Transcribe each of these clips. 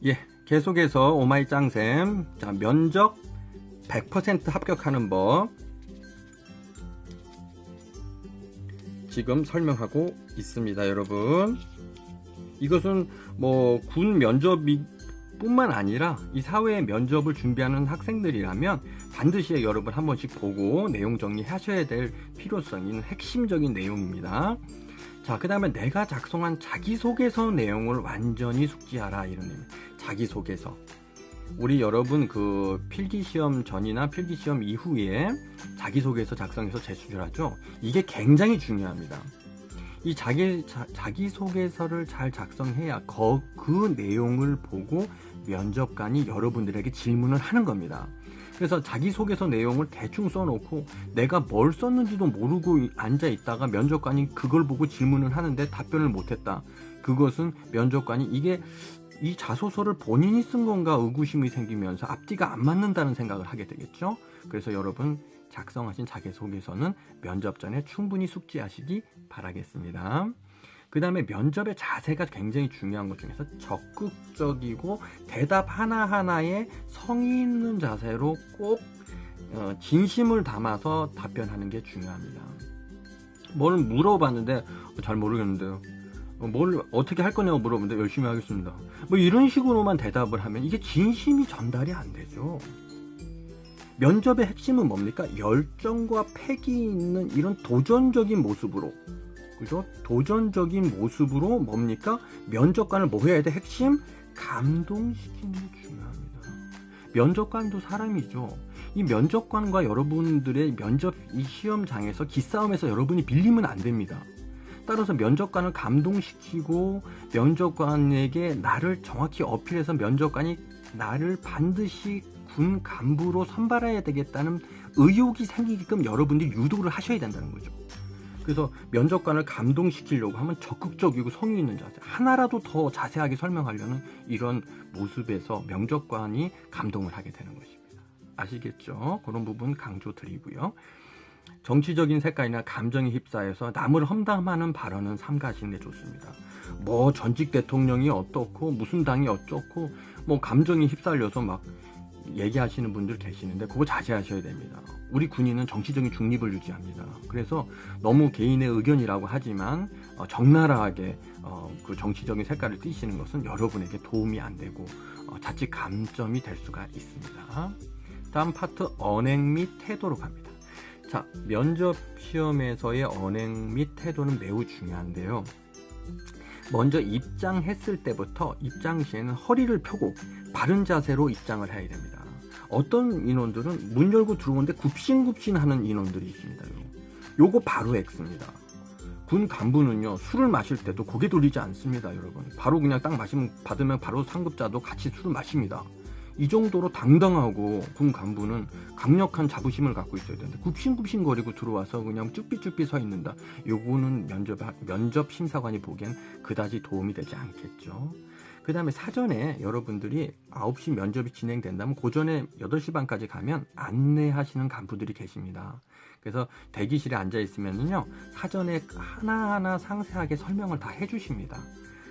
예, 계속해서 오마이 짱쌤, 자, 면접 100% 합격하는 법 지금 설명하고 있습니다, 여러분. 이것은 뭐 군 면접이 뿐만 아니라 이 사회의 면접을 준비하는 학생들이라면 반드시 여러분 한 번씩 보고 내용 정리하셔야 될 필요성이 있는 핵심적인 내용입니다. 자, 그 다음에 내가 작성한 자기소개서 내용을 완전히 숙지하라, 이런 의미. 자기소개서. 우리 여러분 그 필기시험 전이나 필기시험 이후에 자기소개서 작성해서 제출하죠. 이게 굉장히 중요합니다. 이 자기소개서를 잘 작성해야 그 내용을 보고 면접관이 여러분들에게 질문을 하는 겁니다. 그래서 자기소개서 내용을 대충 써놓고 내가 뭘 썼는지도 모르고 앉아있다가 면접관이 그걸 보고 질문을 하는데 답변을 못했다. 그것은 면접관이 이 자소서를 본인이 쓴 건가 의구심이 생기면서 앞뒤가 안 맞는다는 생각을 하게 되겠죠. 그래서 여러분 작성하신 자기소개서는 면접 전에 충분히 숙지하시기 바라겠습니다. 그 다음에 면접의 자세가 굉장히 중요한 것 중에서 적극적이고 대답 하나하나에 성의 있는 자세로 꼭 진심을 담아서 답변하는 게 중요합니다. 뭘 물어봤는데 잘 모르겠는데요. 뭘 어떻게 할 거냐고 물어보는데 열심히 하겠습니다. 뭐 이런 식으로만 대답을 하면 이게 진심이 전달이 안 되죠. 면접의 핵심은 뭡니까? 열정과 패기 있는 이런 도전적인 모습으로, 그죠? 도전적인 모습으로 뭡니까? 면접관을 뭐 해야 돼? 핵심? 감동시키는 게 중요합니다. 면접관도 사람이죠. 이 면접관과 여러분들의 면접 이 시험장에서 기싸움에서 여러분이 빌리면 안 됩니다. 따라서 면접관을 감동시키고 면접관에게 나를 정확히 어필해서 면접관이 나를 반드시 군 간부로 선발해야 되겠다는 의욕이 생기게끔 여러분들이 유도를 하셔야 된다는 거죠. 그래서 면접관을 감동시키려고 하면 적극적이고 성의 있는 자세, 하나라도 더 자세하게 설명하려는 이런 모습에서 면접관이 감동을 하게 되는 것입니다. 아시겠죠? 그런 부분 강조드리고요. 정치적인 색깔이나 감정에 휩싸여서 남을 험담하는 발언은 삼가하시는 게 좋습니다. 뭐 전직 대통령이 어떻고 무슨 당이 어쩌고 뭐 감정에 휩쓸려서 막 얘기하시는 분들 계시는데 그거 자제하셔야 됩니다. 우리 군인은 정치적인 중립을 유지합니다. 그래서 너무 개인의 의견이라고 하지만 적나라하게 그 정치적인 색깔을 띠시는 것은 여러분에게 도움이 안 되고 자칫 감점이 될 수가 있습니다. 다음 파트 언행 및 태도로 갑니다. 자, 면접 시험에서의 언행 및 태도는 매우 중요한데요. 먼저 입장했을 때부터 입장 시에는 허리를 펴고 바른 자세로 입장을 해야 됩니다. 어떤 인원들은 문 열고 들어오는데 굽신굽신하는 인원들이 있습니다. 요거 바로 X입니다. 군 간부는요, 술을 마실 때도 고개 돌리지 않습니다, 여러분. 바로 그냥 딱 받으면 바로 상급자도 같이 술을 마십니다. 이 정도로 당당하고 군 간부는 강력한 자부심을 갖고 있어야 되는데 굽신굽신거리고 들어와서 그냥 쭈삐쭈삐 서 있는다. 요거는 면접 심사관이 보기엔 그다지 도움이 되지 않겠죠. 그 다음에 사전에 여러분들이 9시 면접이 진행된다면 그 전에 8시 반까지 가면 안내하시는 간부들이 계십니다. 그래서 대기실에 앉아 있으면요, 사전에 하나하나 상세하게 설명을 다 해주십니다.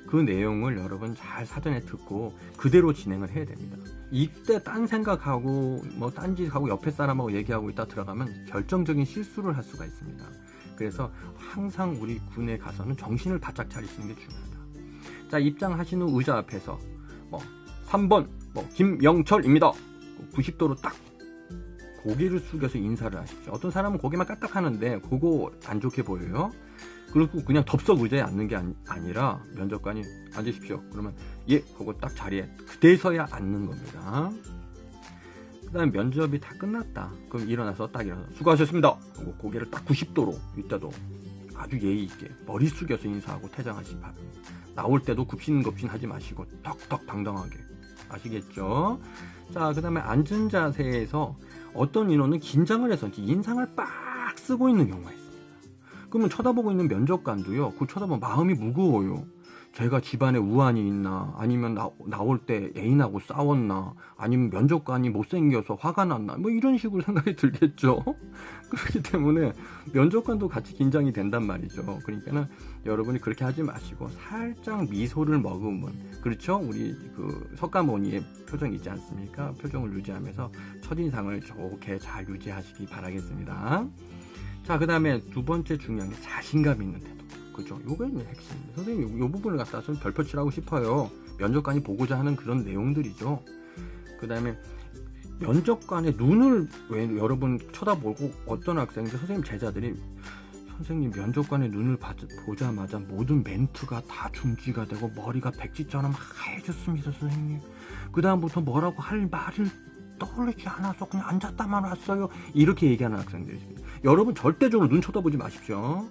그 내용을 여러분 잘 사전에 듣고 그대로 진행을 해야 됩니다. 이때 딴 생각하고 뭐 딴짓하고 옆에 사람하고 얘기하고 있다 들어가면 결정적인 실수를 할 수가 있습니다. 그래서 항상 우리 군에 가서는 정신을 바짝 차리시는 게 중요하다. 자, 입장하시는 의자 앞에서 3번 김영철입니다. 90도로 딱 고개를 숙여서 인사를 하십시오. 어떤 사람은 고개만 까딱하는데 그거 안 좋게 보여요. 그리고 그냥 덥석 의자에 앉는 게 아니라 면접관이 앉으십시오. 그러면 예 하고 딱 자리에 그대서야 앉는 겁니다. 그 다음에 면접이 다 끝났다. 그럼 일어나서 수고하셨습니다 하고 고개를 딱 90도로 이때도 아주 예의 있게 머리 숙여서 인사하고 퇴장하시기 바랍니다. 나올 때도 굽신굽신 하지 마시고 턱턱 당당하게. 아시겠죠? 자, 그 다음에 앉은 자세에서 어떤 인원은 긴장을 해서 인상을 빡 쓰고 있는 경우가 있습니다. 그러면 쳐다보고 있는 면접관도요, 그 쳐다보면 마음이 무거워요. 제가 집안에 우환이 있나, 아니면 나올 때 애인하고 싸웠나, 아니면 면접관이 못생겨서 화가 났나, 뭐 이런 식으로 생각이 들겠죠. 그렇기 때문에 면접관도 같이 긴장이 된단 말이죠. 그러니까는 여러분이 그렇게 하지 마시고 살짝 미소를 머금은, 그렇죠? 우리 그 석가모니의 표정 있지 않습니까? 표정을 유지하면서 첫인상을 좋게 잘 유지하시기 바라겠습니다. 자, 그 다음에 두 번째 중요한 게 자신감 있는 태도. 그죠? 요게 핵심입니다. 선생님, 요 부분을 갖다서 별표 칠하고 싶어요. 면접관이 보고자 하는 그런 내용들이죠. 그 다음에 면접관의 눈을 왜 여러분 쳐다보고, 어떤 학생들, 선생님 제자들이 선생님 면접관의 눈을 보자마자 모든 멘트가 다 중지가 되고 머리가 백지처럼 하얘졌습니다, 선생님. 그 다음부터 뭐라고 할 말을 떠올리지 않아서 그냥 앉았다만 왔어요. 이렇게 얘기하는 학생들이 있습니다. 여러분 절대적으로 눈 쳐다보지 마십시오.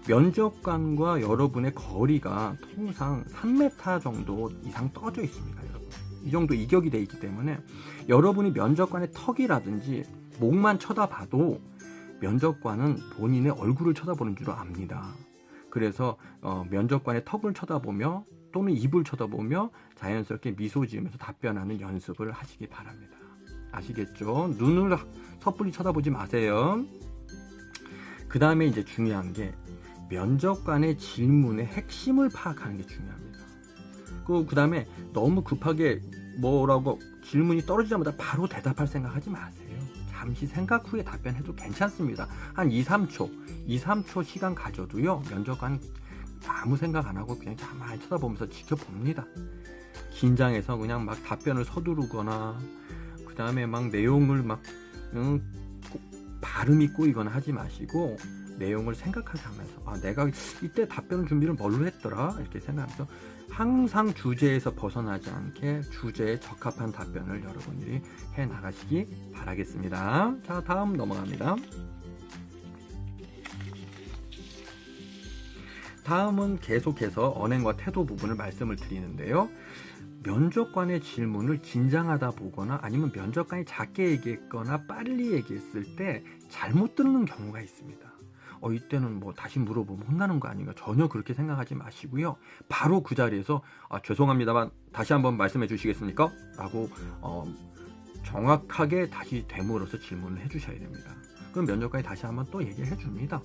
면접관과 여러분의 거리가 통상 3m 정도 이상 떠져 있습니다, 여러분. 이 정도 이격이 돼 있기 때문에 여러분이 면접관의 턱이라든지 목만 쳐다봐도 면접관은 본인의 얼굴을 쳐다보는 줄 압니다. 그래서 면접관의 턱을 쳐다보며 또는 입을 쳐다보며 자연스럽게 미소 지으면서 답변하는 연습을 하시기 바랍니다. 아시겠죠? 눈을 섣불리 쳐다보지 마세요. 그 다음에 이제 중요한 게 면접관의 질문의 핵심을 파악하는 게 중요합니다. 그 다음에 너무 급하게 뭐라고 질문이 떨어지자마자 바로 대답할 생각하지 마세요. 잠시 생각 후에 답변해도 괜찮습니다. 한 2, 3초 시간 가져도요, 면접관 아무 생각 안 하고 그냥 가만히 쳐다보면서 지켜봅니다. 긴장해서 그냥 막 답변을 서두르거나, 그 다음에 막 내용을 막 발음이 꼬이거나 하지 마시고, 내용을 생각하게 하면서 내가 이때 답변 준비를 뭘로 했더라, 이렇게 생각하면서 항상 주제에서 벗어나지 않게 주제에 적합한 답변을 여러분들이 해 나가시기 바라겠습니다. 자, 다음 넘어갑니다. 다음은 계속해서 언행과 태도 부분을 말씀을 드리는데요. 면접관의 질문을 긴장하다 보거나 아니면 면접관이 작게 얘기했거나 빨리 얘기했을 때 잘못 듣는 경우가 있습니다. 이때는 뭐 다시 물어보면 혼나는 거 아닌가, 전혀 그렇게 생각하지 마시고요. 바로 그 자리에서 죄송합니다만 다시 한번 말씀해 주시겠습니까? 라고 정확하게 다시 되물어서 질문을 해 주셔야 됩니다. 그럼 면접관이 다시 한번 또 얘기를 해 줍니다.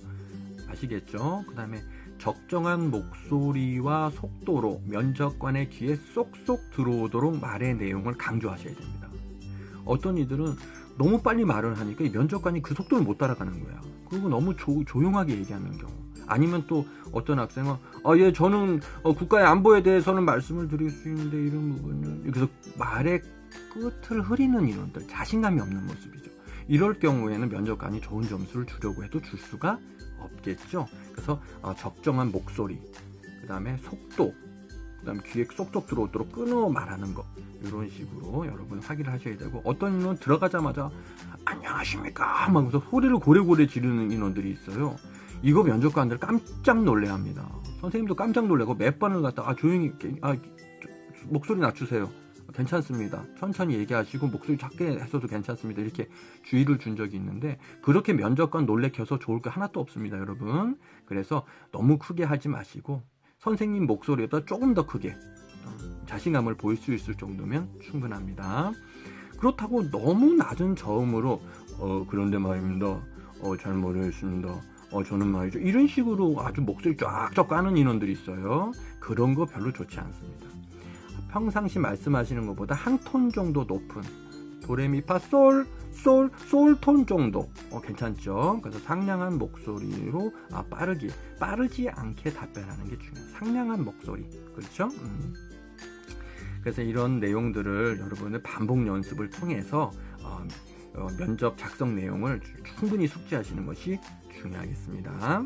아시겠죠? 그 다음에 적정한 목소리와 속도로 면접관의 귀에 쏙쏙 들어오도록 말의 내용을 강조하셔야 됩니다. 어떤 이들은 너무 빨리 말을 하니까 면접관이 그 속도를 못 따라가는 거야. 그리고 너무 조용하게 얘기하는 경우. 아니면 또 어떤 학생은 예, 저는 국가의 안보에 대해서는 말씀을 드릴 수 있는데 이런 부분은, 그래서 말의 끝을 흐리는 인원들, 자신감이 없는 모습이죠. 이럴 경우에는 면접관이 좋은 점수를 주려고 해도 줄 수가 없겠죠. 그래서 적정한 목소리, 그 다음에 속도, 그 다음에 귀에 쏙쏙 들어오도록 끊어 말하는 거, 이런 식으로 여러분 확인을 하셔야 되고, 어떤 인원은 들어가자마자 안녕하십니까 하면서 소리를 고래고래 지르는 인원들이 있어요. 이거 면접관들 깜짝 놀래합니다. 선생님도 깜짝 놀래고 몇 번을 갖다 조용히 목소리 낮추세요. 괜찮습니다. 천천히 얘기하시고 목소리 작게 했어도 괜찮습니다. 이렇게 주의를 준 적이 있는데, 그렇게 면접관 놀래켜서 좋을 게 하나도 없습니다, 여러분. 그래서 너무 크게 하지 마시고 선생님 목소리보다 조금 더 크게 자신감을 보일 수 있을 정도면 충분합니다. 그렇다고 너무 낮은 저음으로 그런데 말입니다. 잘 모르겠습니다. 저는 말이죠. 이런 식으로 아주 목소리 쫙쫙 까는 인원들이 있어요. 그런 거 별로 좋지 않습니다. 평상시 말씀하시는 것보다 한 톤 정도 높은 도레미파 솔 톤 정도 괜찮죠? 그래서 상냥한 목소리로 빠르지 않게 답변하는 게 중요해요. 상냥한 목소리, 그렇죠? 그래서 이런 내용들을 여러분의 반복 연습을 통해서 면접 작성 내용을 충분히 숙지하시는 것이 중요하겠습니다.